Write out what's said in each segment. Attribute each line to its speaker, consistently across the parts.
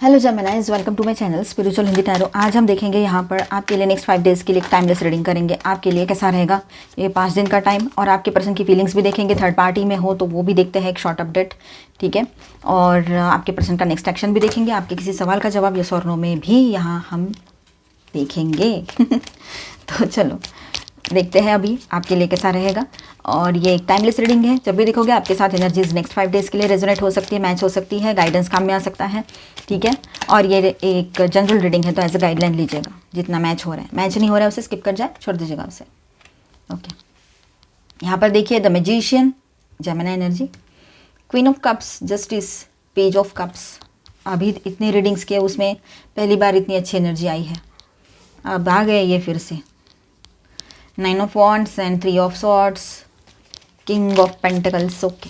Speaker 1: Hello Geminis, welcome to my channel spiritual Hindi tarot. आज हम देखेंगे यहाँ पर आपके लिए नेक्स्ट 5 डेज़ के लिए टाइमलेस रीडिंग करेंगे। आपके लिए कैसा रहेगा ये 5 दिन का टाइम, और आपके पर्सन की फीलिंग्स भी देखेंगे। थर्ड पार्टी में हो तो वो भी देखते हैं, एक शॉर्ट अपडेट, ठीक है। और आपके पर्सन का नेक्स्ट एक्शन भी देखेंगे। आपके किसी सवाल का जवाब यस और नो में भी यहाँ हम देखेंगे। तो चलो देखते हैं अभी आपके लिए कैसा रहेगा। और ये एक टाइमलेस रीडिंग है। जब भी देखोगे आपके साथ एनर्जीज नेक्स्ट 5 डेज़ के लिए रेजोनेट हो सकती है, मैच हो सकती है, गाइडेंस काम में आ सकता है, ठीक है। और ये एक जनरल रीडिंग है तो एज ए गाइडलाइन लीजिएगा। जितना मैच हो रहा है, मैच नहीं हो रहा है उसे स्किप कर जाए, छोड़ दीजिएगा उसे, ओके। यहाँ पर देखिए the magician, Gemini energy, queen of cups, justice, page of cups. अभी इतनी रीडिंग्स किए उसमें पहली बार इतनी अच्छी एनर्जी आई है। अब आ गए ये फिर से 9 of wands and 3 of swords, king of pentacles, okay.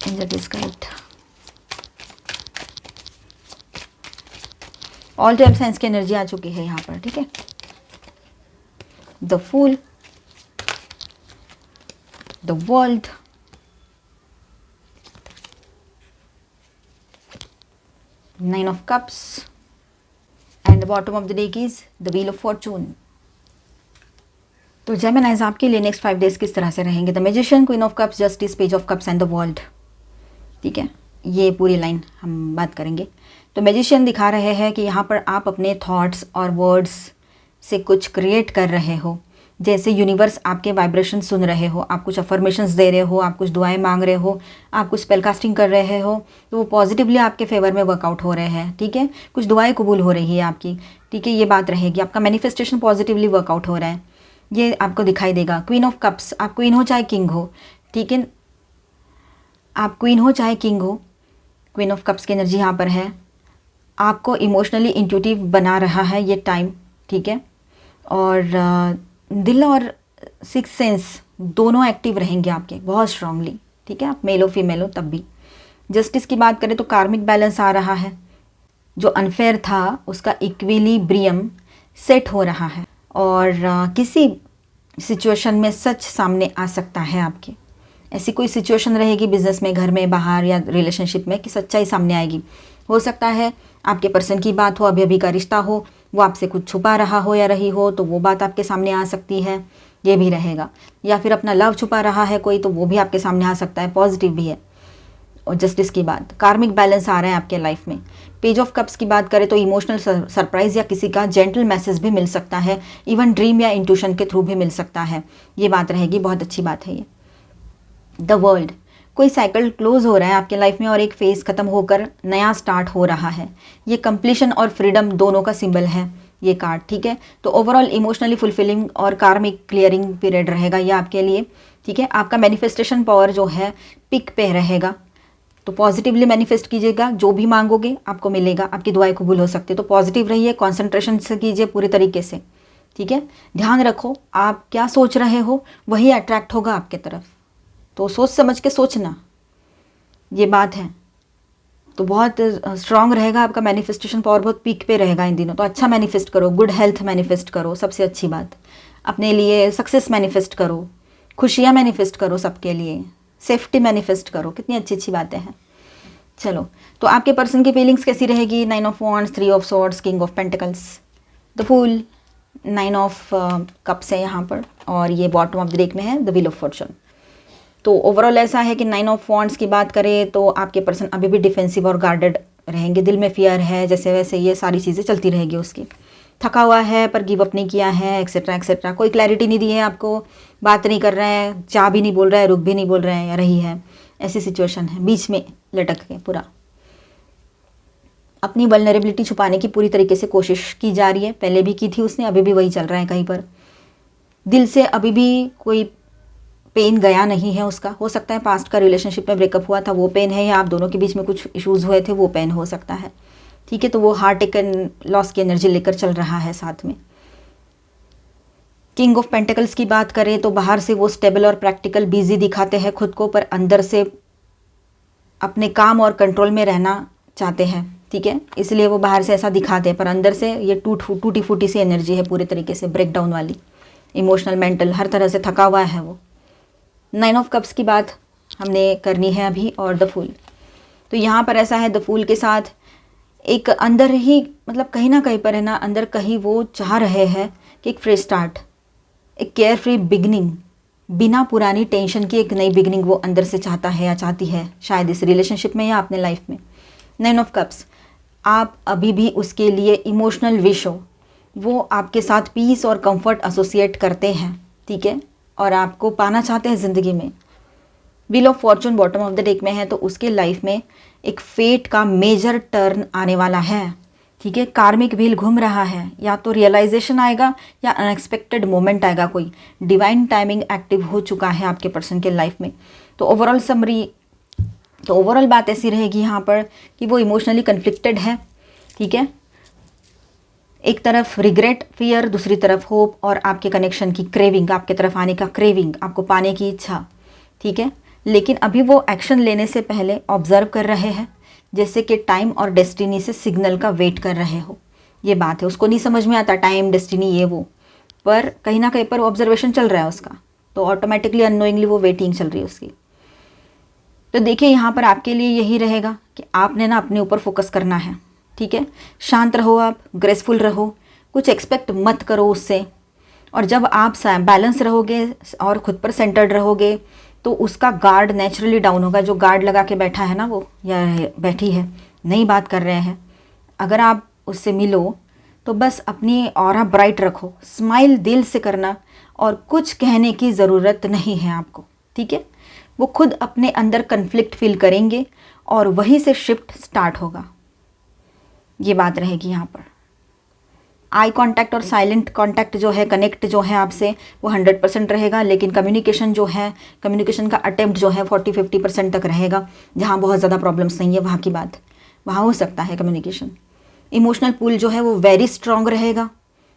Speaker 1: Angel is guide. All 12 signs की एनर्जी आ चुकी है यहाँ पर, ठीक है। The fool, the world, nine of cups and the bottom of the deck is the wheel of fortune. तो Geminis आपके लिए नेक्स्ट 5 डेज किस तरह से रहेंगे। The magician, queen of cups, justice, page of cups and the world, ठीक है। ये पूरी लाइन हम बात करेंगे। तो मैजिशियन दिखा रहे हैं कि यहाँ पर आप अपने थॉट्स और वर्ड्स से कुछ क्रिएट कर रहे हो। जैसे यूनिवर्स आपके वाइब्रेशन सुन रहे हो, आप कुछ अफर्मेशंस दे रहे हो, आप कुछ दुआएं मांग रहे हो, आप कुछ स्पेल कास्टिंग कर रहे हो, तो वो पॉजिटिवली आपके फेवर में वर्कआउट हो रहे हैं, ठीक है। कुछ दुआएं कबूल हो रही है आपकी, ठीक है। ये बात रहेगी, आपका मैनिफेस्टेशन पॉजिटिवली वर्कआउट हो रहा है, ये आपको दिखाई देगा। क्वीन ऑफ कप्स, आप क्वीन हो चाहे किंग हो, ठीक है। आप क्वीन हो चाहे किंग हो, क्वीन ऑफ कप्स की एनर्जी यहाँ पर है। आपको इमोशनली इंट्यूटिव बना रहा है ये टाइम, ठीक है। और दिल और सिक्स सेंस दोनों एक्टिव रहेंगे आपके बहुत स्ट्रांगली, ठीक है। आप मेल हो फीमेल हो तब भी। जस्टिस की बात करें तो कार्मिक बैलेंस आ रहा है। जो अनफेयर था उसका इक्विलिब्रियम सेट हो रहा है। और किसी सिचुएशन में सच सामने आ सकता है आपके। ऐसी कोई सिचुएशन रहेगी बिजनेस में, घर में, बाहर या रिलेशनशिप में कि सच्चाई सामने आएगी। हो सकता है आपके पर्सन की बात हो, अभी अभी का रिश्ता हो, वो आपसे कुछ छुपा रहा हो या रही हो तो वो बात आपके सामने आ सकती है, ये भी रहेगा। या फिर अपना लव छुपा रहा है कोई तो वो भी आपके सामने आ सकता है, पॉजिटिव भी है। और जस्टिस की बात, कार्मिक बैलेंस आ रहा है आपके लाइफ में। पेज ऑफ कप्स की बात करें तो इमोशनल सरप्राइज या किसी का जेंटल मैसेज भी मिल सकता है, इवन ड्रीम या इंट्यूशन के थ्रू भी मिल सकता है, ये बात रहेगी। बहुत अच्छी बात है ये। द वर्ल्ड, कोई साइकिल क्लोज हो रहा है आपके लाइफ में और एक फेज खत्म होकर नया स्टार्ट हो रहा है। ये कंप्लीशन और फ्रीडम दोनों का सिंबल है ये कार्ड, ठीक है। तो ओवरऑल इमोशनली फुलफिलिंग और कार्मिक क्लियरिंग पीरियड रहेगा ये आपके लिए, ठीक है। आपका मैनिफेस्टेशन पावर जो है पिक पे रहेगा, तो पॉजिटिवली मैनिफेस्ट कीजिएगा। जो भी मांगोगे आपको मिलेगा, आपकी दुआएं कबूल हो सकती है। तो पॉजिटिव रहिए, कॉन्सेंट्रेशन से कीजिए पूरी तरीके से, ठीक है। ध्यान रखो आप क्या सोच रहे हो वही अट्रैक्ट होगा आपके तरफ, तो सोच समझ के सोचना, ये बात है। तो बहुत स्ट्रांग रहेगा आपका मैनिफेस्टेशन पावर, बहुत पीक पे रहेगा इन दिनों। तो अच्छा मैनिफेस्ट करो, गुड हेल्थ मैनिफेस्ट करो, सबसे अच्छी बात। अपने लिए सक्सेस मैनिफेस्ट करो, खुशियाँ मैनिफेस्ट करो, सबके लिए सेफ्टी मैनिफेस्ट करो। कितनी अच्छी अच्छी बातें हैं। चलो, तो आपके पर्सन की फीलिंग्स कैसी रहेगी। 9 of wands, 3 of swords, king of pentacles, the fool, 9 of cups है यहाँ पर, और ये बॉटम ऑफ द डेक में है द व्हील ऑफ फॉर्चून। तो ओवरऑल ऐसा है कि 9 ऑफ वॉन्ड्स की बात करें तो आपके पर्सन अभी भी डिफेंसिव और गार्डेड रहेंगे। दिल में फियर है, जैसे वैसे ये सारी चीज़ें चलती रहेगी उसकी। थका हुआ है पर गिव अप नहीं किया है, एक्सेट्रा एक्सेट्रा। कोई क्लैरिटी नहीं दी है आपको, बात नहीं कर रहा है, जा भी नहीं बोल रहा है, रुक भी नहीं बोल रहा है या रही है, ऐसी सिचुएशन है, बीच में लटक के पूरा। अपनी वल्नरेबिलिटी छुपाने की पूरी तरीके से कोशिश की जा रही है, पहले भी की थी उसने, अभी भी वही चल रहा है कहीं पर। दिल से अभी भी कोई पेन गया नहीं है उसका। हो सकता है पास्ट का रिलेशनशिप में ब्रेकअप हुआ था वो पेन है, या आप दोनों के बीच में कुछ इश्यूज़ हुए थे वो पेन हो सकता है, ठीक है। तो वो हार्ट टेकन लॉस की एनर्जी लेकर चल रहा है साथ में। किंग ऑफ पेंटिकल्स की बात करें तो बाहर से वो स्टेबल और प्रैक्टिकल बिजी दिखाते हैं खुद को, पर अंदर से अपने काम और कंट्रोल में रहना चाहते हैं, ठीक है। इसलिए वो बाहर से ऐसा दिखाते हैं, पर अंदर से ये टूटी फूटी सी एनर्जी है पूरे तरीके से, ब्रेकडाउन वाली, इमोशनल, मेंटल, हर तरह से थका हुआ है वो। 9 ऑफ कप्स की बात हमने करनी है अभी, और द फूल। तो यहाँ पर ऐसा है द फूल के साथ एक अंदर ही मतलब कहीं ना कहीं पर है ना, अंदर कहीं वो चाह रहे हैं कि एक फ्रेश स्टार्ट, एक केयर फ्री बिगनिंग, बिना पुरानी टेंशन की एक नई बिगनिंग वो अंदर से चाहता है या चाहती है, शायद इस रिलेशनशिप में या अपने लाइफ में। 9 ऑफ कप्स, आप अभी भी उसके लिए इमोशनल विश हो, वो आपके साथ पीस और कंफर्ट एसोसिएट करते हैं, ठीक है, और आपको पाना चाहते हैं ज़िंदगी में। Wheel of Fortune bottom of the deck में है, तो उसके लाइफ में एक फेट का मेजर टर्न आने वाला है, ठीक है। कार्मिक व्हील घूम रहा है, या तो रियलाइजेशन आएगा या अनएक्सपेक्टेड मोमेंट आएगा, कोई डिवाइन टाइमिंग एक्टिव हो चुका है आपके पर्सन के लाइफ में। तो ओवरऑल समरी, तो ओवरऑल बात ऐसी रहेगी यहाँ पर कि वो इमोशनली कन्फ्लिक्टेड है, ठीक है। एक तरफ रिग्रेट, फियर, दूसरी तरफ होप और आपके कनेक्शन की क्रेविंग, आपके तरफ आने का क्रेविंग, आपको पाने की इच्छा, ठीक है। लेकिन अभी वो एक्शन लेने से पहले ऑब्जर्व कर रहे हैं, जैसे कि टाइम और डेस्टिनी से सिग्नल का वेट कर रहे हो। ये बात है, उसको नहीं समझ में आता टाइम डेस्टिनी ये वो, पर कहीं ना कहीं पर ऑब्जर्वेशन चल रहा है उसका, तो ऑटोमेटिकली अननोइंगली वो वेटिंग चल रही है उसकी। तो देखिए यहाँ पर आपके लिए यही रहेगा कि आपने ना अपने ऊपर फोकस करना है, ठीक है। शांत रहो, आप ग्रेसफुल रहो, कुछ एक्सपेक्ट मत करो उससे, और जब आप बैलेंस रहोगे और खुद पर सेंटर्ड रहोगे तो उसका गार्ड नेचुरली डाउन होगा। जो गार्ड लगा के बैठा है ना वो, या बैठी है, नहीं बात कर रहे हैं, अगर आप उससे मिलो तो बस अपनी ऑरा ब्राइट रखो, स्माइल दिल से करना, और कुछ कहने की ज़रूरत नहीं है आपको, ठीक है। वो खुद अपने अंदर कन्फ्लिक्ट फील करेंगे और वहीं से शिफ्ट स्टार्ट होगा, ये बात रहेगी यहाँ पर। आई कांटेक्ट और साइलेंट कांटेक्ट जो है, कनेक्ट जो है आपसे, वो 100% रहेगा, लेकिन कम्युनिकेशन जो है, कम्युनिकेशन का अटेम्प्ट जो है 40-50% तक रहेगा। जहाँ बहुत ज़्यादा प्रॉब्लम्स नहीं है वहाँ की बात, वहाँ हो सकता है कम्युनिकेशन। इमोशनल पुल जो है वो वेरी स्ट्रॉन्ग रहेगा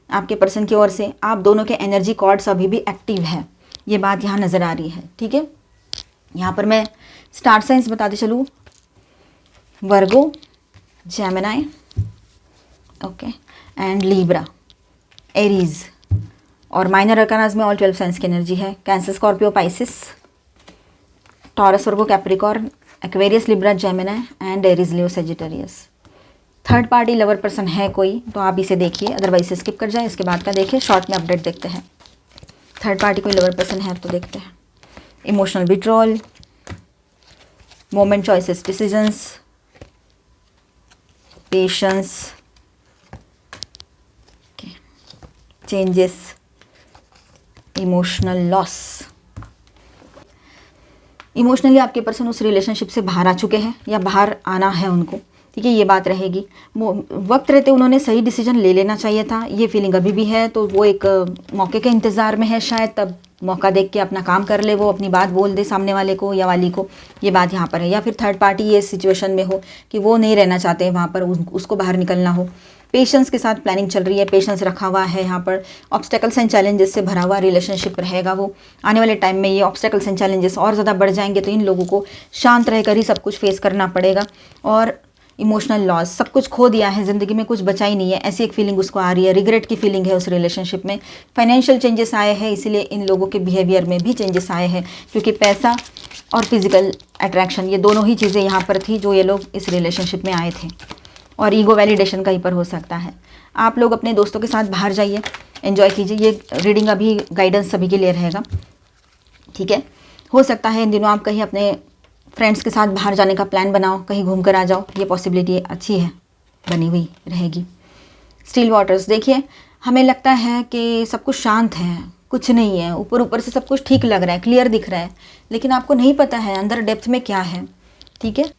Speaker 1: आपके पर्सन की ओर से। आप दोनों के एनर्जी कॉर्ड्स अभी भी एक्टिव है, ये बात यहाँ नज़र आ रही है, ठीक है। यहाँ पर मैं स्टार साइंस बताते चलूँ, Virgo, Gemini, okay, and Libra, Aries, और माइनर अरकानाज में ऑल 12 साइंस की एनर्जी है। Cancer, Scorpio, Pisces, Taurus, Virgo, Capricorn, Aquarius, Libra, Gemini and Aries, Leo, Sagittarius. Third party lover person है कोई तो आप इसे देखिए, अदरवाइज स्किप कर जाए, इसके बाद का देखिए, शॉर्ट में अपडेट देखते हैं। थर्ड पार्टी कोई लवर पर्सन है तो देखते हैं। Emotional withdrawal, moment choices decisions, patience, changes, emotional loss. Emotionally आपके पर्सन उस रिलेशनशिप से बाहर आ चुके हैं या बाहर आना है उनको, ठीक है, ये बात रहेगी। वक्त रहते उन्होंने सही डिसीजन ले लेना चाहिए था, ये फीलिंग अभी भी है। तो वो एक मौके के इंतज़ार में है, शायद तब मौका देख के अपना काम कर ले, वो अपनी बात बोल दे सामने वाले को या वाली को, ये बात यहाँ पर है। या फिर थर्ड पार्टी ये सिचुएशन में हो कि वो नहीं रहना चाहते वहाँ पर, उसको बाहर निकलना हो। पेशेंस के साथ प्लानिंग चल रही है, पेशेंस रखा हुआ है यहाँ पर। ऑब्स्टेकल्स एंड चैलेंजेस से भरा हुआ रिलेशनशिप रहेगा वो। आने वाले टाइम में ये ऑब्स्टेकल्स एंड चैलेंजेस और ज़्यादा बढ़ जाएंगे, तो इन लोगों को शांत रहकर ही सब कुछ फेस करना पड़ेगा। और इमोशनल लॉस, सब कुछ खो दिया है, ज़िंदगी में कुछ बचा ही नहीं है, ऐसी एक फीलिंग उसको आ रही है। रिग्रेट की फीलिंग है उस रिलेशनशिप में। फाइनेंशियल चेंजेस आए हैं, इसीलिए इन लोगों के बिहेवियर में भी चेंजेस आए हैं, क्योंकि पैसा और फिजिकल अट्रैक्शन, ये दोनों ही चीज़ें यहाँ पर थी जो ये लोग इस रिलेशनशिप में आए थे। और ईगो वैलिडेशन कहीं पर हो सकता है। आप लोग अपने दोस्तों के साथ बाहर जाइए, एंजॉय कीजिए। ये रीडिंग अभी गाइडेंस सभी के लिए रहेगा, ठीक है। हो सकता है इन दिनों आप कहीं अपने फ्रेंड्स के साथ बाहर जाने का प्लान बनाओ, कहीं घूम कर आ जाओ, ये पॉसिबिलिटी अच्छी है, बनी हुई रहेगी। स्टिल वाटर्स, देखिए हमें लगता है कि सब कुछ शांत है, कुछ नहीं है, ऊपर ऊपर से सब कुछ ठीक लग रहा है, क्लियर दिख रहा है, लेकिन आपको नहीं पता है अंदर डेप्थ में क्या है, ठीक है।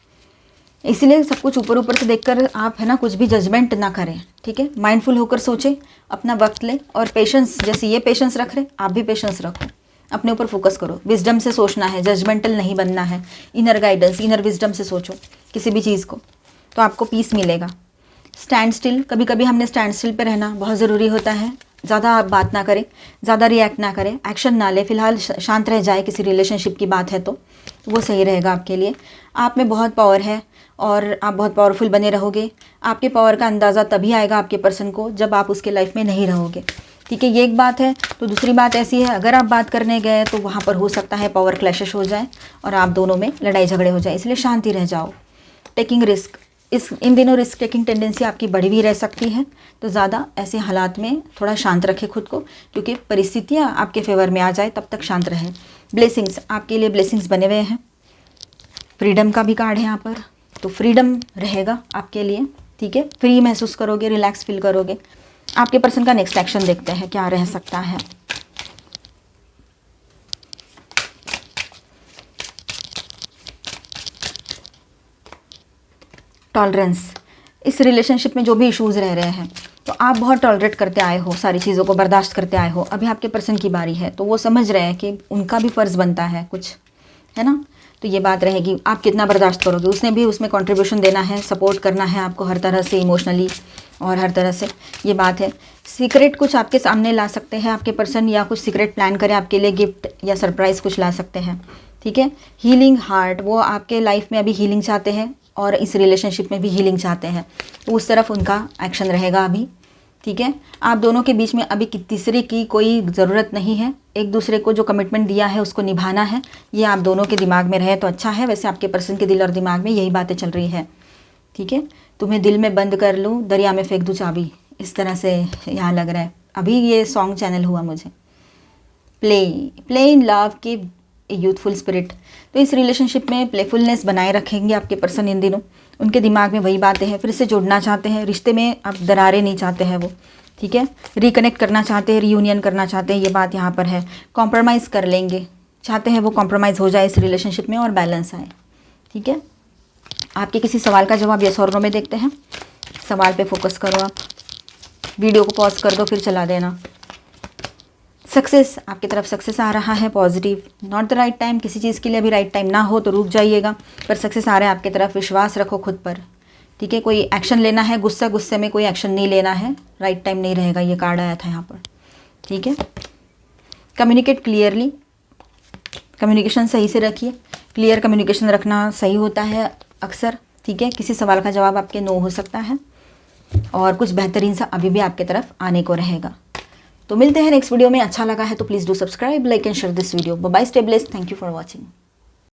Speaker 1: इसीलिए सब कुछ ऊपर ऊपर से देखकर आप है ना कुछ भी जजमेंट ना करें, ठीक है। माइंडफुल होकर सोचें, अपना वक्त लें, और पेशेंस, जैसे ये पेशेंस रख रहे आप भी पेशेंस रखो, अपने ऊपर फोकस करो। विजडम से सोचना है, जजमेंटल नहीं बनना है। इनर गाइडेंस, इनर विजडम से सोचो किसी भी चीज़ को, तो आपको पीस मिलेगा। स्टैंड स्टिल, कभी कभी हमने स्टैंड स्टिल पर रहना बहुत ज़रूरी होता है। ज़्यादा आप बात ना करें, ज़्यादा रिएक्ट ना करें, एक्शन ना ले, फिलहाल शांत रह जाए। किसी रिलेशनशिप की बात है तो वो सही रहेगा आपके लिए। आप में बहुत पावर है और आप बहुत पावरफुल बने रहोगे। आपके पावर का अंदाज़ा तभी आएगा आपके पर्सन को जब आप उसके लाइफ में नहीं रहोगे, ठीक है, ये एक बात है। तो दूसरी बात ऐसी है, अगर आप बात करने गए तो वहाँ पर हो सकता है पावर क्लैशेस हो जाए और आप दोनों में लड़ाई झगड़े हो जाए, इसलिए शांति रह जाओ। टेकिंग रिस्क, इन दिनों रिस्क टेकिंग टेंडेंसी आपकी बढ़ी भी रह सकती है, तो ज़्यादा ऐसे हालात में थोड़ा शांत रखें खुद को, क्योंकि परिस्थितियाँ आपके फेवर में आ जाए तब तक शांत रहें। ब्लेसिंग्स, आपके लिए ब्लेसिंग्स बने हुए हैं। फ्रीडम का भी कार्ड है यहाँ पर, तो फ्रीडम रहेगा आपके लिए, ठीक है। फ्री महसूस करोगे, रिलैक्स फील करोगे। आपके पर्सन का नेक्स्ट एक्शन देखते हैं क्या रह सकता है। टॉलरेंस, इस रिलेशनशिप में जो भी इश्यूज़ रह रहे हैं, तो आप बहुत टॉलरेट करते आए हो, सारी चीज़ों को बर्दाश्त करते आए हो। अभी आपके पर्सन की बारी है, तो वो समझ रहे हैं कि उनका भी फ़र्ज़ बनता है कुछ, है ना। तो ये बात रहेगी, आप कितना बर्दाश्त करोगे। उसने भी उसमें कंट्रीब्यूशन देना है, सपोर्ट करना है आपको हर तरह से, इमोशनली और हर तरह से। ये बात है। सीक्रेट कुछ आपके सामने ला सकते हैं आपके पर्सन, या कुछ सीक्रेट प्लान करें आपके लिए, गिफ्ट या सरप्राइज़ कुछ ला सकते हैं, ठीक है। हीलिंग हार्ट, वो आपके लाइफ में अभी हीलिंग चाहते हैं और इस रिलेशनशिप में भी हीलिंग चाहते हैं, तो उस तरफ उनका एक्शन रहेगा अभी, ठीक है। आप दोनों के बीच में अभी तीसरे की कोई ज़रूरत नहीं है। एक दूसरे को जो कमिटमेंट दिया है उसको निभाना है, ये आप दोनों के दिमाग में रहे तो अच्छा है। वैसे आपके पर्सन के दिल और दिमाग में यही बातें चल रही है, ठीक है। तुम्हें दिल में बंद कर लूँ, दरिया में फेंक दूँ चाबी, इस तरह से यहाँ लग रहा है। अभी ये सॉन्ग चैनल हुआ मुझे। प्ले इन लव की यूथफुल स्पिरिट, तो इस रिलेशनशिप में प्लेफुलनेस बनाए रखेंगे आपके पर्सन इन दिनों। उनके दिमाग में वही बातें हैं, फिर से जुड़ना चाहते हैं रिश्ते में, अब दरारें नहीं चाहते हैं वो, ठीक है। रिकनेक्ट करना चाहते हैं, रीयूनियन करना चाहते हैं, ये बात यहाँ पर है। कॉम्प्रोमाइज़ कर लेंगे, चाहते हैं वो कॉम्प्रोमाइज़ हो जाए इस रिलेशनशिप में और बैलेंस आए, ठीक है। आपके किसी सवाल का जवाब यस और नो में देखते हैं। सवाल पे फोकस करो आप, वीडियो को पॉज कर दो फिर चला देना। सक्सेस, आपकी तरफ सक्सेस आ रहा है, positive. Not the right time, किसी चीज़ के लिए अभी राइट टाइम ना हो तो रुक जाइएगा, पर सक्सेस आ रहा है आपकी तरफ। विश्वास रखो खुद पर, ठीक है। कोई एक्शन लेना है, गुस्से में कोई एक्शन नहीं लेना है, राइट टाइम नहीं रहेगा, ये कार्ड आया था यहाँ पर, ठीक है। कम्युनिकेट क्लियरली, कम्युनिकेशन सही से रखिए, क्लियर कम्युनिकेशन रखना सही होता है अक्सर, ठीक है। किसी सवाल का जवाब आपके नो हो सकता है और कुछ बेहतरीन सा अभी भी आपके तरफ आने को रहेगा। तो मिलते हैं नेक्स्ट वीडियो में। अच्छा लगा है तो please do subscribe, like and share this video. Bye, stay blessed, thank you for watching.